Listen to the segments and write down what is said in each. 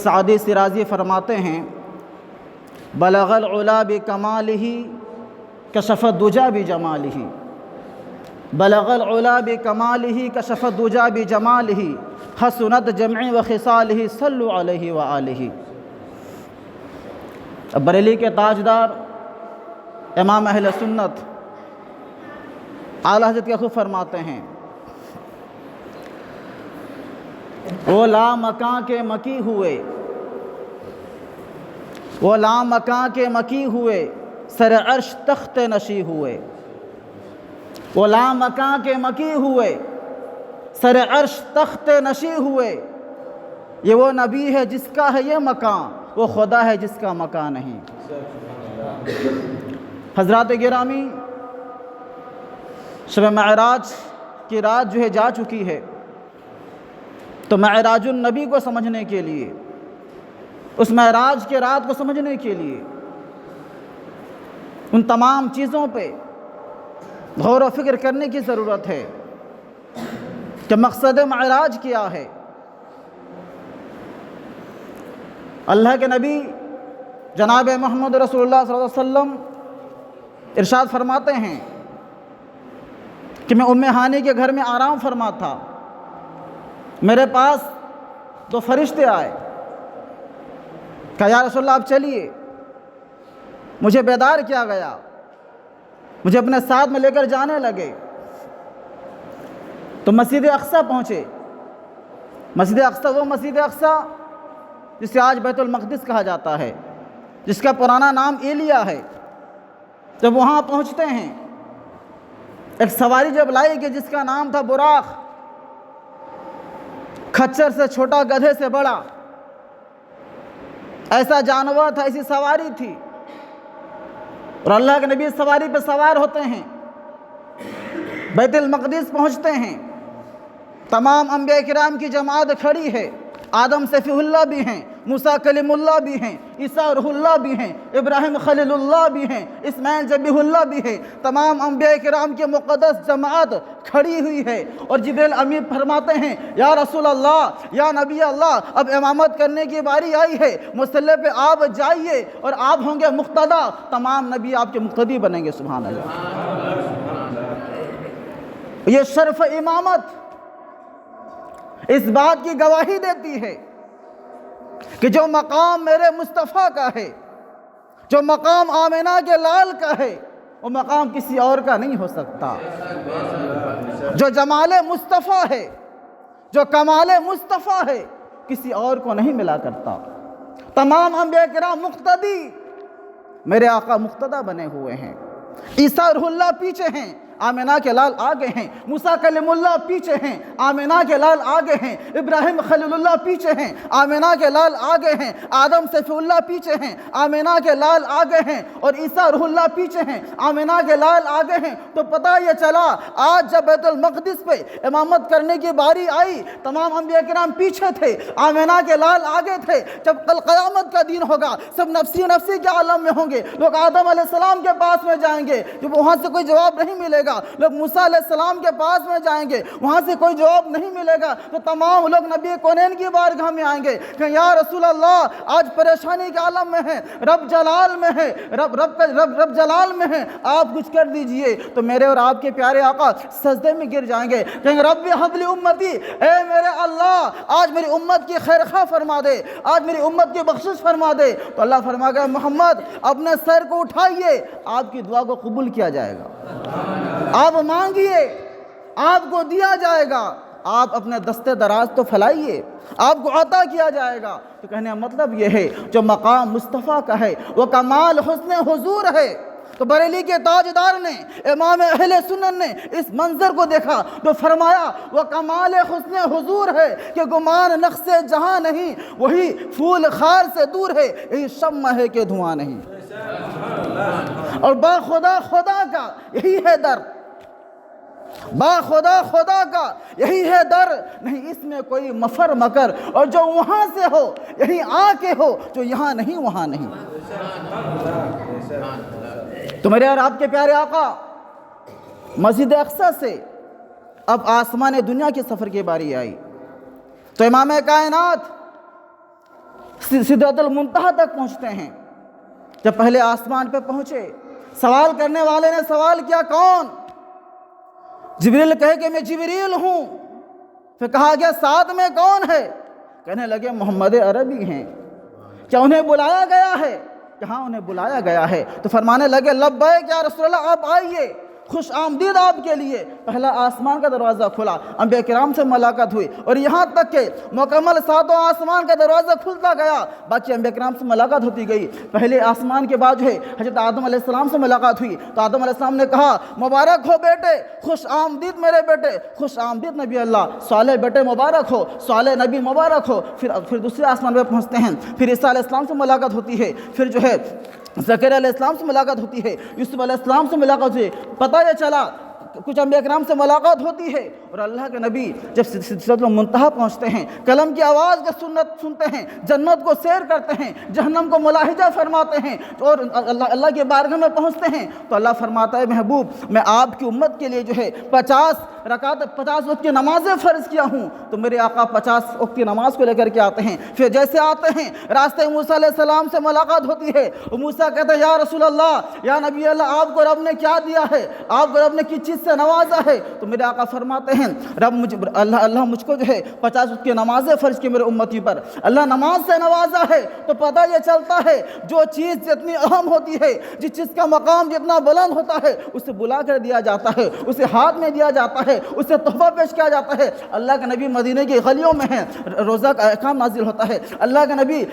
Saadi Shirazi فرماتے ہیں بلغ العلا بکمالہ کشف الدجا بجمالہ، بلغ العلا بکمالہ کشف الدجا بجمالہ، حسنت جمع و خصالہ صلوا علیہ وآلہ۔ اب بریلی کے تاجدار امام اہل سنت اعلیٰ حضرت کے خوب فرماتے ہیں وہ لا مکان کے مکی ہوئے، وہ لا مکان کے مکی ہوئے، سر عرش تخت نشی ہوئے، وہ لا مکان کے مکی ہوئے، سر عرش تخت نشی ہوئے۔ یہ وہ نبی ہے جس کا ہے یہ مکان، وہ خدا ہے جس کا مکان نہیں۔ حضرات گرامی، شب معراج کی رات جو ہے جا چکی ہے، تو معراج النبی کو سمجھنے کے لیے، اس معراج کے رات کو سمجھنے کے لیے ان تمام چیزوں پہ غور و فکر کرنے کی ضرورت ہے کہ مقصد معراج کیا ہے۔ اللہ کے نبی جناب محمد رسول اللہ صلی اللہ علیہ وسلم ارشاد فرماتے ہیں کہ میں ام ہانی کے گھر میں آرام فرما تھا، میرے پاس دو فرشتے آئے، کہا یا رسول اللہ آپ چلیے۔ مجھے بیدار کیا گیا، مجھے اپنے ساتھ میں لے کر جانے لگے، تو مسجد اقصی پہنچے۔ مسجد اقصی وہ مسجد اقصی جسے آج بیت المقدس کہا جاتا ہے، جس کا پرانا نام ایلیا ہے۔ جب وہاں پہنچتے ہیں، ایک سواری جب لائی گئی جس کا نام تھا براق، کھچر سے چھوٹا گدھے سے بڑا، ایسا جانور تھا، ایسی سواری تھی، اور اللہ کے نبی سواری پہ سوار ہوتے ہیں، بیت المقدس پہنچتے ہیں۔ تمام انبیاء کرام کی جماعت کھڑی ہے، آدم صفی اللہ بھی ہیں، موسیٰ کلیم اللہ بھی ہیں، عیسیٰ روح اللہ بھی ہیں، ابراہیم خلیل اللہ بھی ہیں، اسماعیل ذبیح اللہ بھی ہیں۔ تمام انبیاء کرام کی مقدس جماعت کھڑی ہوئی ہے، اور جبریل امین فرماتے ہیں یا رسول اللہ، یا نبی اللہ، اب امامت کرنے کی باری آئی ہے، مصلی پہ آپ جائیے اور آپ ہوں گے مقتدا، تمام نبی آپ کے مقتدی بنیں گے۔ سبحان اللہ۔ یہ شرف امامت اس بات کی گواہی دیتی ہے کہ جو مقام میرے مصطفیٰ کا ہے، جو مقام آمنہ کے لال کا ہے، وہ مقام کسی اور کا نہیں ہو سکتا۔ جو جمال مصطفیٰ ہے، جو کمال مصطفیٰ ہے، کسی اور کو نہیں ملا کرتا۔ تمام انبیاء کرام مقتدی میرے آقا مقتدی بنے ہوئے ہیں۔ عیسیٰ روح اللہ پیچھے ہیں، آمنہ کے لال آگے ہیں، موسیٰ کلیم اللہ پیچھے ہیں، آمنہ کے لال آگے ہیں، ابراہیم خلیل اللہ پیچھے ہیں، آمنہ کے لال آگے ہیں، آدم صفی اللہ پیچھے ہیں، آمنہ کے لال آگے ہیں، اور عیسیٰ روح اللہ پیچھے ہیں، آمنہ کے لال آگے ہیں۔ تو پتہ یہ چلا آج جب بیت المقدس پہ امامت کرنے کی باری آئی، تمام انبیاء کرام پیچھے تھے، آمنہ کے لال آگے تھے۔ جب کل قیامت کا دن ہوگا، سب نفسی نفسی کے عالم میں ہوں گے، لوگ آدم علیہ السلام کے پاس میں جائیں گے، جب وہاں سے کوئی جواب نہیں ملے گا، لوگ موسیٰ علیہ السلام کے پاس میں جائیں گے، وہاں سے کوئی جواب نہیں ملے گا، تو تمام لوگ نبی کونین کی بارگاہ میں آئیں گے کہ یا رسول اللہ آج پریشانی کے عالم میں ہے، رب جلال میں ہے، رب جلال میں ہے، آپ کچھ کر دیجئے۔ تو میرے اور آپ کے پیارے آقا سجدے میں گر جائیں گے، کہیں گے رب حب لی امتی، اے میرے اللہ آج میری امت کی خیر خواہ فرما دے، آج میری امت کی بخشش فرما دے۔ تو اللہ فرما گا محمد اپنے سر کو اٹھائیے، آپ کی دعا کو قبول کیا جائے گا، آپ مانگیے آپ کو دیا جائے گا، آپ اپنے دستے دراز تو پھیلائیے، آپ کو عطا کیا جائے گا۔ تو کہنے کا مطلب یہ ہے جو مقام مصطفیٰ کا ہے وہ کمال حسن حضور ہے۔ تو بریلی کے تاجدار نے، امام اہل سنت نے اس منظر کو دیکھا تو فرمایا وہ کمال حسن حضور ہے کہ گمان نقص جہاں نہیں، وہی پھول خار سے دور ہے، یہی شمع ہے کہ دھواں نہیں۔ اور با خدا خدا کا یہی ہے در، با خدا خدا کا یہی ہے در، نہیں اس میں کوئی مفر مکر، اور جو وہاں سے ہو یہی آ کے ہو، جو یہاں نہیں وہاں نہیں۔ تو میرے اور آپ کے پیارے آقا مسجد اقصی سے اب آسمان دنیا کے سفر کی باری آئی، تو امام کائنات سدرۃ المنتہا تک پہنچتے ہیں۔ جب پہلے آسمان پہ پہنچے، سوال کرنے والے نے سوال کیا، کون؟ جبریل کہے کہ میں جبریل ہوں۔ پھر کہا گیا ساتھ میں کون ہے؟ کہنے لگے محمد عربی ہیں۔ کیا انہیں بلایا گیا ہے؟ کہ ہاں انہیں بلایا گیا ہے۔ تو فرمانے لگے لبیک یا رسول اللہ، آپ آئیے، خوش آمدید آپ کے لیے۔ پہلا آسمان کا دروازہ کھلا، انبیاء کرام سے ملاقات ہوئی، اور یہاں تک کہ مکمل ساتوں آسمان کا دروازہ کھلتا گیا، باقی انبیاء کرام سے ملاقات ہوتی گئی۔ پہلے آسمان کے بعد جو ہے حضرت آدم علیہ السلام سے ملاقات ہوئی، تو آدم علیہ السلام نے کہا مبارک ہو بیٹے، خوش آمدید میرے بیٹے، خوش آمدید نبی اللہ، صالح بیٹے مبارک ہو، صالح نبی مبارک ہو۔ پھر دوسرے آسمان پہ پہنچتے ہیں، پھر عیسیٰ علیہ السلام سے ملاقات ہوتی ہے، پھر جو ہے زکریا علیہ السلام سے ملاقات ہوتی ہے، یوسف علیہ السلام سے ملاقات ہوئی۔ پتہ یہ چلا کچھ انبیاء کرام سے ملاقات ہوتی ہے، اور اللہ کے نبی جب سدرۃ المنتہا پہنچتے ہیں، کلم کی آواز کا سنتے ہیں، جنت کو سیر کرتے ہیں، جہنم کو ملاحظہ فرماتے ہیں، اور اللہ کے بارگاہ میں پہنچتے ہیں، تو اللہ فرماتا ہے محبوب میں آپ کی امت کے لیے جو ہے 50 وقت کی نمازیں فرض کیا ہوں۔ تو میرے آقا 50 وقت کی نماز کو لے کر کے آتے ہیں۔ پھر جیسے آتے ہیں راستے موسیٰ علیہ السلام سے ملاقات ہوتی ہے، موسیٰ کہتے ہیں یا رسول اللہ، یا نبی اللہ، آپ کو رب نے کیا دیا ہے؟ آپ کو رب نے کس چیز سے نوازا ہے؟ تو میرے آقا فرماتے ہیں اللہ مجھ کو جو ہے 50 وقت کی نمازیں فرض کی میرے امتی پر، اللہ نماز سے نوازا ہے۔ تو پتہ یہ چلتا ہے جو چیز جتنی اہم ہوتی ہے، جس چیز کا مقام جتنا بلند ہوتا ہے، اسے بلا کر دیا جاتا ہے، اسے ہاتھ میں دیا جاتا ہے، اسے تحفہ پیش کیا جاتا ہے۔ اللہ کے نبی مدینے کی گلیوں میں ہیں، روزہ کا احکام نازل ہوتا ہے، اللہ کے نبی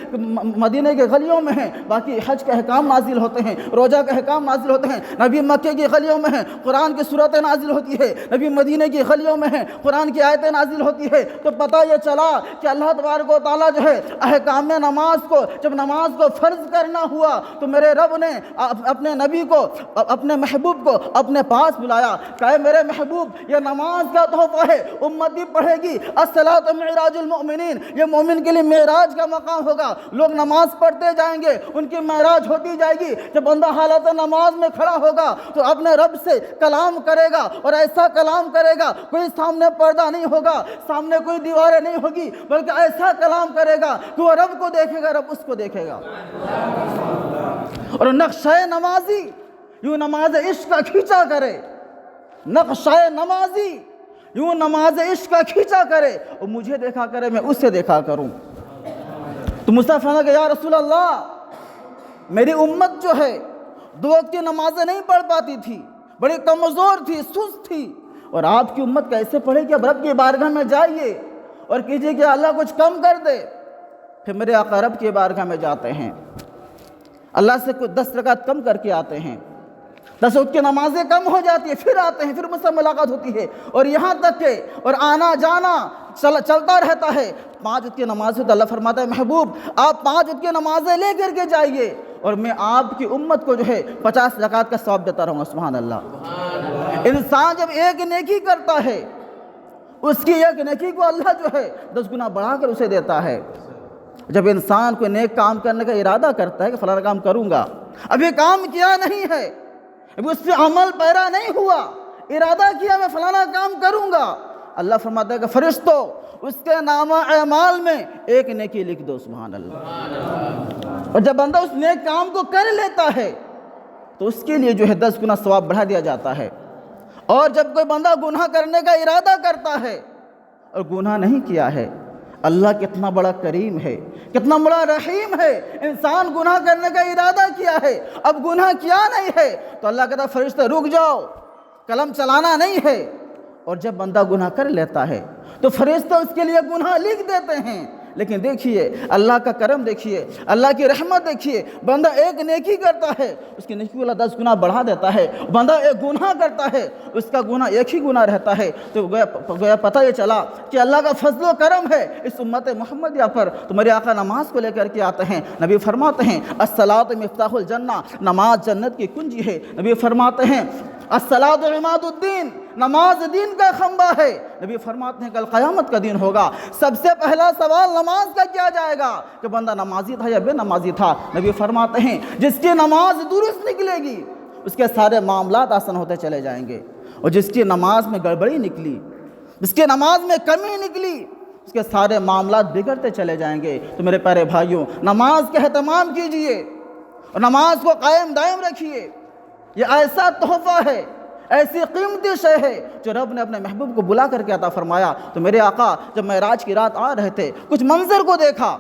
مدینے کے گلیوں میں ہیں، باقی حج کے احکام نازل ہوتے ہیں، روزہ کے احکام نازل ہوتے ہیں، نبی مکے کی گلیوں میں ہیں، قرآن کی صورتیں نازل ہوتی ہے، نبی مدینے کی گلیوں میں ہیں، قرآن کی آیتیں نازل ہوتی ہے۔ تو پتہ یہ چلا کہ اللہ تبارک و تعالیٰ جو ہے احکام نماز کو، جب نماز کو فرض کرنا ہوا تو میرے رب نے اپنے نبی کو، اپنے محبوب کو اپنے پاس بلایا، کہا میرے محبوب یہ نماز کا تحفہ ہے، امتی پڑھے گی، الصلاۃ معراج المؤمنین، یہ مومن کے لیے معراج کا مقام ہوگا، لوگ نماز پڑھتے جائیں گے، ان کی معراج ہوتی جائے گی۔ جب بندہ حالت نماز میں کھڑا ہوگا تو اپنے رب سے کلام کرے گا، اور ایسا کلام کرے گا کوئی سامنے پردہ نہیں ہوگا، سامنے کوئی دیواریں نہیں ہوگی، بلکہ ایسا کلام کرے گا کہ وہ رب کو دیکھے گا، رب اس کو دیکھے گا۔ اور نقشہ نمازی یوں نماز عشق کا کھینچا کرے، نقشہ نمازی یوں نماز عشق کا کھینچا کرے، اور مجھے دیکھا کرے میں اسے دیکھا کروں۔ تو مصطفیٰ نے کہا یا رسول اللہ، میری امت جو ہے 2 وقت کی نمازیں نہیں پڑھ پاتی تھی، بڑی کمزور تھی، سست تھی، اور آپ کی امت کیسے پڑھے کہ اب رب کی بارگاہ میں جائیے اور کیجئے کہ اللہ کچھ کم کر دے۔ پھر میرے آقا رب کی بارگاہ میں جاتے ہیں، اللہ سے کچھ 10 رکعت کم کر کے آتے ہیں، 10 وقت کی نمازیں کم ہو جاتی ہیں، پھر آتے ہیں، پھر مجھ سے ملاقات ہوتی ہے، اور یہاں تک کہ اور آنا جانا چلتا رہتا ہے۔ 5 وقت کی نماز تو اللہ فرماتا ہے محبوب آپ 5 وقت کی نمازیں لے کر کے جائیے، اور میں آپ کی امت کو جو ہے 50 رکعت کا ثواب دیتا رہوں گا۔ سبحان اللہ۔ انسان جب ایک نیکی کرتا ہے، اس کی ایک نیکی کو اللہ جو ہے 10 گنا بڑھا کر اسے دیتا ہے۔ جب انسان کوئی نیک کام کرنے کا ارادہ کرتا ہے کہ فلاں کام کروں گا، ابھی کام کیا نہیں ہے، ابھی اس پہ عمل پیرا نہیں ہوا، ارادہ کیا میں فلانا کام کروں گا، اللہ فرماتا ہے کہ فرشتوں اس کے نامہ اعمال میں ایک نیکی لکھ دو۔ سبحان اللہ۔ اور جب بندہ اس نیک کام کو کر لیتا ہے تو اس کے لیے جو ہے 10 گنا ثواب بڑھا دیا جاتا ہے۔ اور جب کوئی بندہ گناہ کرنے کا ارادہ کرتا ہے اور گناہ نہیں کیا ہے، اللہ کتنا بڑا کریم ہے، کتنا بڑا رحیم ہے۔ انسان گناہ کرنے کا ارادہ کیا ہے، اب گناہ کیا نہیں ہے، تو اللہ کہتا ہے فرشتے رک جاؤ، قلم چلانا نہیں ہے۔ اور جب بندہ گناہ کر لیتا ہے تو فرشتے اس کے لیے گناہ لکھ دیتے ہیں۔ لیکن دیکھیے اللہ کا کرم، دیکھیے اللہ کی رحمت، دیکھیے بندہ ایک نیکی کرتا ہے اس کی نیکی کو اللہ 10 گنا بڑھا دیتا ہے، بندہ ایک گناہ کرتا ہے اس کا گناہ ایک ہی گناہ رہتا ہے۔ تو گویا پتہ یہ چلا کہ اللہ کا فضل و کرم ہے اس امت محمدیہ پر۔ تو میرے آقا نماز کو لے کر کے آتے ہیں، نبی فرماتے ہیں الصلاۃ مفتاح الجنہ، نماز جنت کی کنجی ہے۔ نبی فرماتے ہیں الصلاۃ عماد الدین، نماز دین کا خمبہ ہے۔ نبی فرماتے ہیں کل قیامت کا دن ہوگا، سب سے پہلا سوال نماز کا کیا جائے گا کہ بندہ نمازی تھا یا بے نمازی تھا۔ نبی فرماتے ہیں جس کی نماز درست نکلے گی اس کے سارے معاملات آسان ہوتے چلے جائیں گے، اور جس کی نماز میں گڑبڑی نکلی، جس کی نماز میں کمی نکلی، اس کے سارے معاملات بگڑتے چلے جائیں گے۔ تو میرے پیارے بھائیوں، نماز کا اہتمام کیجئے اور نماز کو قائم دائم رکھیے۔ یہ ایسا تحفہ ہے، ایسی قیمتی شے ہے جو رب نے اپنے محبوب کو بلا کر کے عطا فرمایا۔ تو میرے آقا جب معراج کی رات آ رہے تھے، کچھ منظر کو دیکھا،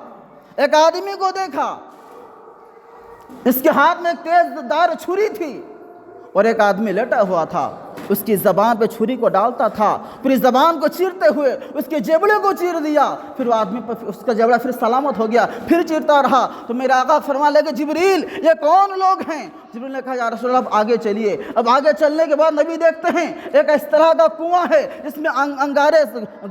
ایک آدمی کو دیکھا، اس کے ہاتھ میں ایک تیز دار چھری تھی اور ایک آدمی لیٹا ہوا تھا، اس کی زبان پہ چھری کو ڈالتا تھا، پھر زبان کو چیرتے ہوئے اس کے جبڑے کو چیر دیا، پھر وہ آدمی پر اس کا جبڑا پھر سلامت ہو گیا، پھر چیرتا رہا۔ تو میرے آقا فرمانے لگے جبریل یہ کون لوگ ہیں؟ جبریل نے کہا یا رسول اللہ اب آگے چلیے۔ اب آگے چلنے کے بعد نبی دیکھتے ہیں ایک اس طرح کا کنواں ہے جس میں انگارے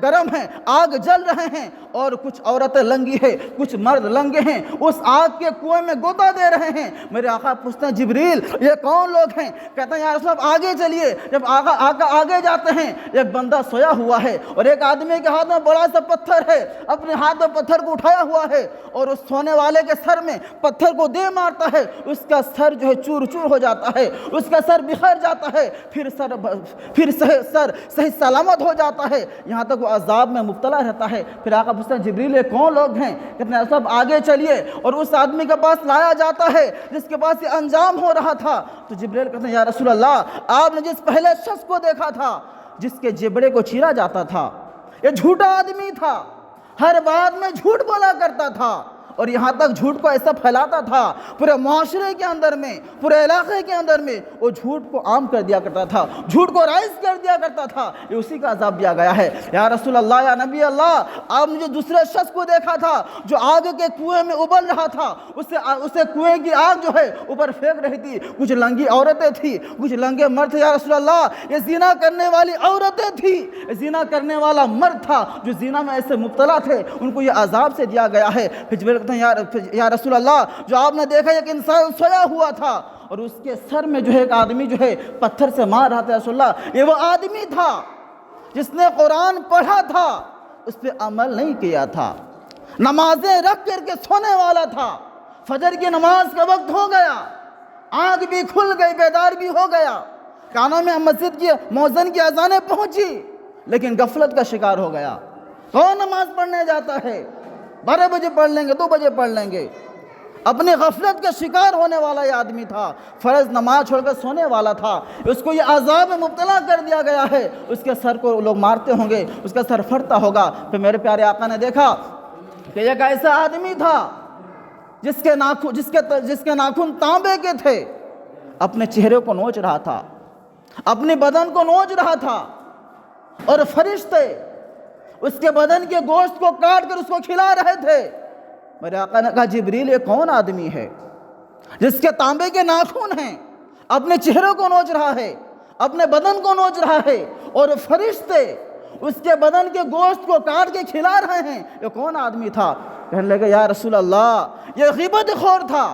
گرم ہیں، آگ جل رہے ہیں، اور کچھ عورتیں لنگی ہیں، کچھ مرد لنگے ہیں، اس آگ کے کنویں میں غوطہ دے رہے ہیں۔ میرے آقا پوچھتے ہیں جبریل یہ کون لوگ ہیں؟ کہتے ہیں یا رسول اللہ آگے چلیے۔ جب آقا آگے جاتے ہیں، ایک بندہ سویا ہوا ہے اور ایک آدمی کے ہاتھ میں بڑا سا پتھر ہے، اپنے ہاتھ میں پتھر کو اٹھایا ہوا ہے اور اس سونے والے کے سر میں پتھر کو دے مارتا ہے، اس کا سر جو ہے چور چور ہو جاتا ہے، اس کا سر بکھر جاتا ہے، پھر سر صحیح سلامت ہو جاتا ہے، یہاں تک وہ عذاب میں مبتلا رہتا ہے۔ پھر آقا پوچھتے ہیں جبریل یہ کون لوگ ہیں؟ کہتے ہیں سب آگے چلیے، اور اس آدمی کے پاس لایا جاتا ہے جس کے پاس یہ انجام ہو رہا تھا۔ تو جبریل کہتے ہیں یا رسول اللہ آپ نے جس پہلے شخص کو دیکھا تھا جس کے جبڑے کو چیرا جاتا تھا، یہ جھوٹا آدمی تھا، ہر بات میں جھوٹ بولا کرتا تھا، اور یہاں تک جھوٹ کو ایسا پھیلاتا تھا پورے معاشرے کے اندر میں، پورے علاقے کے اندر میں وہ جھوٹ کو عام کر دیا کرتا تھا، جھوٹ کو رائج کر دیا کرتا تھا۔ یہ اسی کا عذاب دیا گیا ہے۔ یا رسول اللہ یا نبی اللہ آپ نے جو دوسرے شخص کو دیکھا تھا جو آگ کے کنویں میں ابل رہا تھا، اسے کنویں کی آگ جو ہے اوپر پھینک رہی تھی، کچھ لنگی عورتیں تھیں، کچھ لنگے مرد تھے۔ یا رسول اللہ یہ زنا کرنے والی عورتیں تھیں، زنا کرنے والا مرد تھا جو زنا میں ایسے مبتلا تھے، ان کو یہ عذاب سے دیا گیا ہے۔ پھر یا رسول اللہ جو آپ نے دیکھا ایک انسان سویا ہوا تھا اور اس کے سر میں جو ہے ایک آدمی جو ہے پتھر سے مار رہا تھا، رسول اللہ یہ وہ آدمی تھا جس نے قرآن پڑھا تھا، اس پہ عمل نہیں کیا تھا، نمازیں رکھ کر کے سونے والا تھا، فجر کی نماز کا وقت ہو گیا، آنکھ بھی کھل گئی، بیدار بھی ہو گیا، کانوں میں مسجد کی مؤذن کی اذانیں پہنچی، لیکن غفلت کا شکار ہو گیا۔ کون نماز پڑھنے جاتا ہے؟ 12 بجے پڑھ لیں گے، 2 بجے پڑھ لیں گے۔ اپنی غفلت کا شکار ہونے والا یہ آدمی تھا، فرض نماز چھوڑ کر سونے والا تھا، اس کو یہ عذاب میں مبتلا کر دیا گیا ہے، اس کے سر کو لوگ مارتے ہوں گے، اس کا سر پھٹتا ہوگا۔ پھر میرے پیارے آقا نے دیکھا کہ ایک ایسا آدمی تھا جس کے ناخن تانبے کے تھے، اپنے چہرے کو نوچ رہا تھا، اپنے بدن کو نوچ رہا تھا، اور فرشتے اس کے بدن کے گوشت کو کاٹ کر اس کو کھلا رہے تھے۔ میرے آقا نے کہا جبریل یہ کون آدمی ہے جس کے تانبے کے ناخن ہیں، اپنے چہرے کو نوچ رہا ہے، اپنے بدن کو نوچ رہا ہے، اور فرشتے اس کے بدن کے گوشت کو کاٹ کے کھلا رہے ہیں، یہ کون آدمی تھا؟ کہنے لگے یا رسول اللہ یہ غیبت خور تھا،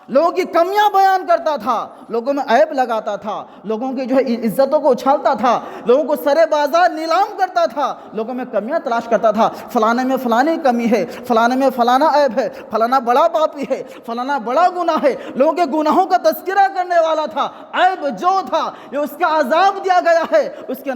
لوگوں کی کمیاں بیان کرتا تھا، لوگوں میں عیب لگاتا تھا، لوگوں کی جو ہے عزتوں کو اچھالتا تھا، لوگوں کو سرے بازار نیلام کرتا تھا، لوگوں میں کمیاں تلاش کرتا تھا، فلانے میں فلانی کمی ہے، فلانے میں فلانا عیب ہے، فلانا بڑا پاپی ہے، فلانا بڑا گناہ ہے، لوگوں کے گناہوں کا تذکرہ کرنے والا تھا، عیب جو تھا یہ اس کا عذاب دیا گیا ہے۔ اس کے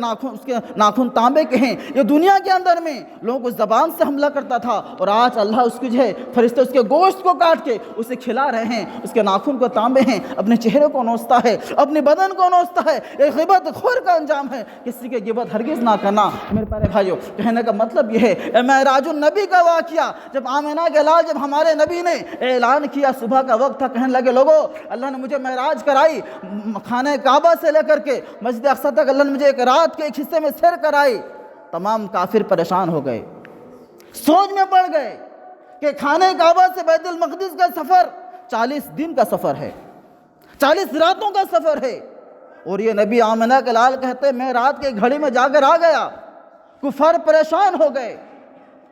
ناخن تانبے کے ہیں، یہ دنیا کے اندر میں لوگوں کو زبان سے حملہ کرتا تھا، اور آج اللہ اس کی جو ہے فرشتے اس کے گوشت کو کاٹ کے اسے کھلا رہے ہیں، اس کے ناخن کو تانبے ہیں، اپنے چہرے کو نوچتا ہے، اپنے بدن کو نوچتا ہے۔ یہ غیبت خور کا انجام ہے، کسی کی غیبت ہرگز نہ کرنا۔ میرے پیارے بھائیوں کہنے کا مطلب یہ ہے معراج النبی کا واقعہ، جب آمنہ کے لال جب ہمارے نبی نے اعلان کیا، صبح کا وقت تھا، کہنے لگے لوگوں اللہ نے مجھے معراج کرائی، خانہ کعبہ سے لے کر کے مسجد اقصیٰ تک اللہ نے مجھے ایک رات کے ایک حصے میں سیر کرائی۔ تمام کافر پریشان ہو گئے، سوچ میں پڑ گئے کہ خانہ کعبہ سے بیت المقدس کا سفر 40 دن کا سفر ہے، 40 راتوں کا سفر ہے، اور یہ نبی آمنہ کے لال کہتے میں رات کے گھڑی میں جا کر آ گیا۔ کفار پریشان ہو گئے،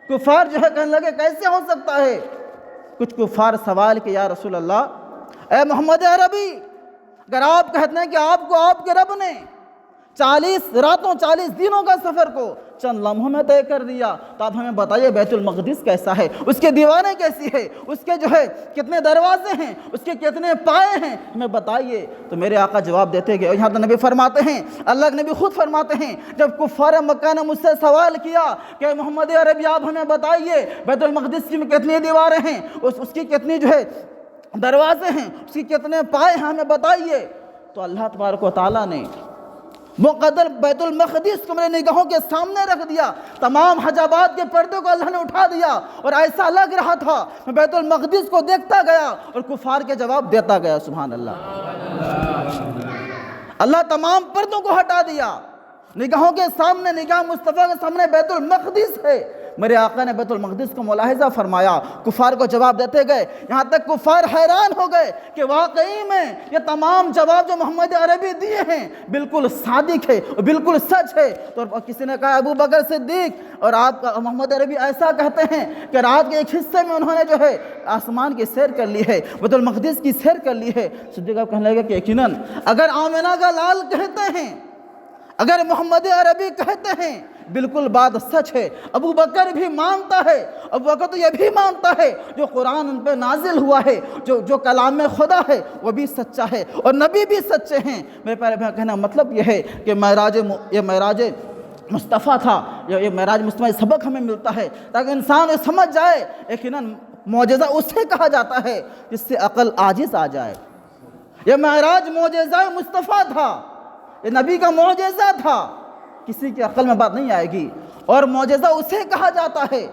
کفار جو ہے کہنے لگے کیسے ہو سکتا ہے؟ کچھ کفار سوال کہ یا رسول اللہ اے محمد عربی، اگر آپ کہتے ہیں کہ آپ کو آپ کے رب نے 40 راتوں 40 دنوں کا سفر کو چند لمحوں میں طے کر دیا، تو آپ ہمیں بتائیے بیت المقدس کیسا ہے، اس کے دیواریں کیسی ہے، اس کے جو ہے کتنے دروازے ہیں، اس کے کتنے پائے ہیں، ہمیں بتائیے۔ تو میرے آقا جواب دیتے گئے، اور یہاں تو نبی فرماتے ہیں، اللہ کے نبی خود فرماتے ہیں، جب کفار مکہ نے مجھ سے سوال کیا کہ محمد عربی آپ ہمیں بتائیے بیت المقدس کی کتنی دیواریں ہیں، اس کی کتنی جو ہے دروازے ہیں، اس کی کتنے پائے ہیں، ہمیں بتائیے۔ تو اللہ تبارک و تعالیٰ نے مقدر بیت المقدس کو میرے نگاہوں کے سامنے رکھ دیا، تمام حجابات کے پردے کو اللہ نے اٹھا دیا، اور ایسا لگ رہا تھا میں بیت المقدس کو دیکھتا گیا اور کفار کے جواب دیتا گیا۔ سبحان اللہ، اللہ تمام پردوں کو ہٹا دیا، نگاہوں کے سامنے، نگاہ مصطفیٰ کے سامنے بیت المقدس ہے۔ میرے آقا نے بیت المقدس کو ملاحظہ فرمایا، کفار کو جواب دیتے گئے، یہاں تک کفار حیران ہو گئے کہ واقعی میں یہ تمام جواب جو محمد عربی دیے ہیں بالکل صادق ہے، بالکل سچ ہے۔ تو کسی نے کہا ابو بکر صدیق، اور آپ محمد عربی ایسا کہتے ہیں کہ رات کے ایک حصے میں انہوں نے جو ہے آسمان کی سیر کر لی ہے، بیت المقدس کی سیر کر لی ہے۔ صدیق آپ کہنے لگے کہ یقیناً اگر آمنہ کا لال کہتے ہیں، اگر محمد عربی کہتے ہیں، بالکل بات سچ ہے۔ ابو بکر بھی مانتا ہے، ابو بکر تو یہ بھی مانتا ہے جو قرآن ان پہ نازل ہوا ہے، جو کلام خدا ہے وہ بھی سچا ہے، اور نبی بھی سچے ہیں۔ میرے پیارے بھائی، کہنا مطلب یہ ہے کہ یہ معراج مصطفیٰ تھا، یہ معراج مصطفیٰ سبق ہمیں ملتا ہے تاکہ انسان یہ سمجھ جائے یقیناً معجزہ اسے کہا جاتا ہے جس سے عقل عاجز آ جائے۔ یہ معراج معجزہ مصطفیٰ تھا، یہ نبی کا معجزہ تھا، کسی کی عقل میں بات نہیں آئے گی، اور معجزہ اسے کہا جاتا ہے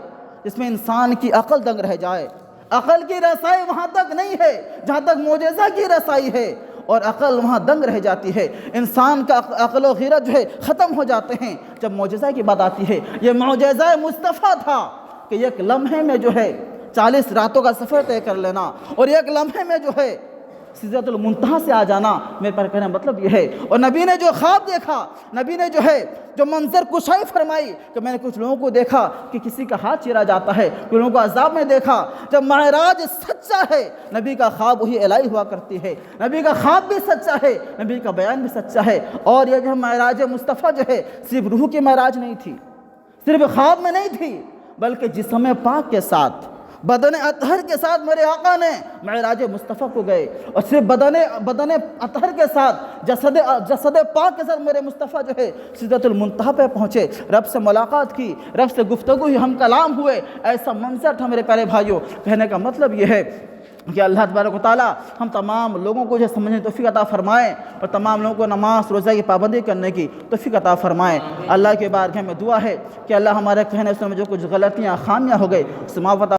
جس میں انسان کی عقل دنگ رہ جائے۔ عقل کی رسائی وہاں تک نہیں ہے جہاں تک معجزہ کی رسائی ہے، اور عقل وہاں دنگ رہ جاتی ہے، انسان کا عقل و غیرت جو ہے ختم ہو جاتے ہیں جب معجزہ کی بات آتی ہے۔ یہ معجزہ مصطفیٰ تھا کہ ایک لمحے میں جو ہے 40 راتوں کا سفر طے کر لینا، اور ایک لمحے میں جو ہے سدرۃ المنتہا سے آ جانا۔ میرے پر کہنے مطلب یہ ہے، اور نبی نے جو خواب دیکھا، نبی نے جو ہے جو منظر کشائی فرمائی کہ میں نے کچھ لوگوں کو دیکھا کہ کسی کا ہاتھ چیرا جاتا ہے، کچھ لوگوں کو عذاب میں دیکھا۔ جب معراج سچا ہے، نبی کا خواب وہی الہی ہوا کرتی ہے، نبی کا خواب بھی سچا ہے، نبی کا بیان بھی سچا ہے۔ اور یہ جو معراج مصطفیٰ جو ہے صرف روح کی معراج نہیں تھی، صرف خواب میں نہیں تھی، بلکہ جسم پاک کے ساتھ، بدن اطہر کے ساتھ میرے آقا نے معراج مصطفیٰ کو گئے، اور صرف بدن اطہر کے ساتھ، جسد پاک کے ساتھ میرے مصطفیٰ جو ہے سدرۃ المنتہا پہ پہنچے، رب سے ملاقات کی، رب سے گفتگو ہوئی، ہم کلام ہوئے۔ ایسا منظر تھا میرے پیارے بھائیوں۔ کہنے کا مطلب یہ ہے کہ اللہ تبارک و تعالیٰ ہم تمام لوگوں کو جو سمجھنے کی توفیق عطا فرمائیں، اور تمام لوگوں کو نماز روزہ کی پابندی کرنے کی توفیق عطا فرمائیں۔ اللہ کے بارگاہ میں دعا ہے کہ اللہ ہمارے کہنے سننے میں جو کچھ غلطیاں خامیاں ہو گئے اس سے معاف عطا